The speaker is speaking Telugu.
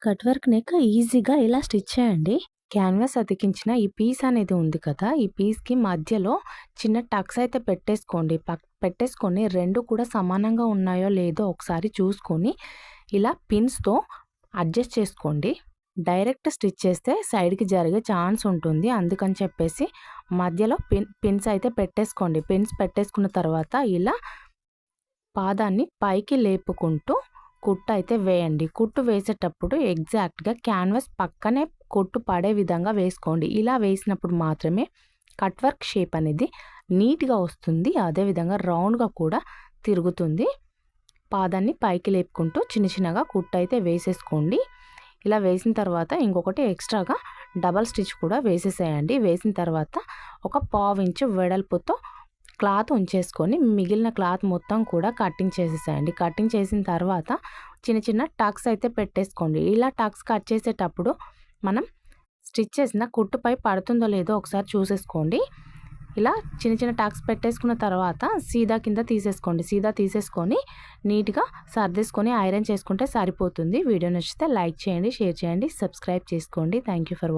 కట్ వర్క్ నెక్ ఈజీగా ఇలా స్టిచ్ చేయండి. క్యాన్వాస్ అతికించిన ఈ పీస్ అనేది ఉంది కదా! ఈ పీస్‌కి మధ్యలో చిన్న టక్స్ అయితే పెట్టేసుకోండి. పెట్టేసుకొని 2 కూడా సమానంగా ఉన్నాయో లేదో ఒకసారి చూసుకొని ఇలా పిన్స్‌తో అడ్జస్ట్ చేసుకోండి. డైరెక్ట్ స్టిచ్ చేస్తే సైడ్‌కి జరిగే ఛాన్స్ ఉంటుంది. అందుకని చెప్పేసి మధ్యలో పిన్స్ అయితే పెట్టేసుకోండి. పిన్స్ పెట్టేసుకున్న తర్వాత ఇలా పాదాన్ని పైకి లేపుకుంటూ కుట్టు అయితే వేయండి. కుట్టు వేసేటప్పుడు ఎగ్జాక్ట్‌గా క్యాన్వాస్ పక్కనే కుట్టు పడే విధంగా వేసుకోండి. ఇలా వేసినప్పుడు మాత్రమే కట్ వర్క్ షేప్ అనేది నీట్‌గా వస్తుంది. అదేవిధంగా రౌండ్‌గా కూడా తిరుగుతుంది. పాదాన్ని పైకి లేపుకుంటూ చిన్నగా కుట్టు అయితే వేసేసుకోండి. ఇలా వేసిన తర్వాత ఇంకొకటి ఎక్స్ట్రాగా డబల్ స్టిచ్ కూడా వేసేసేయండి. వేసిన తర్వాత ఒక పావు ఇంచు వెడల్పుతో క్లాత్ ఉంచేసుకొని మిగిలిన క్లాత్ మొత్తం కూడా కటింగ్ చేసేసేయండి. కటింగ్ చేసిన తర్వాత చిన్న టక్స్ అయితే పెట్టేసుకోండి. ఇలా టక్స్ కట్ చేసేటప్పుడు మనం స్టిచ్ చేసిన కుట్టుపై పడుతుందో లేదో ఒకసారి చూసేసుకోండి. ఇలా చిన్న టక్స్ పెట్టేసుకున్న తర్వాత సీదా కింద తీసేసుకోండి. సీదా తీసేసుకొని నీట్‌గా సర్దేసుకొని ఐరన్ చేసుకుంటే సరిపోతుంది. వీడియో నచ్చితే లైక్ చేయండి, షేర్ చేయండి, సబ్స్క్రైబ్ చేసుకోండి. Thank you for watching.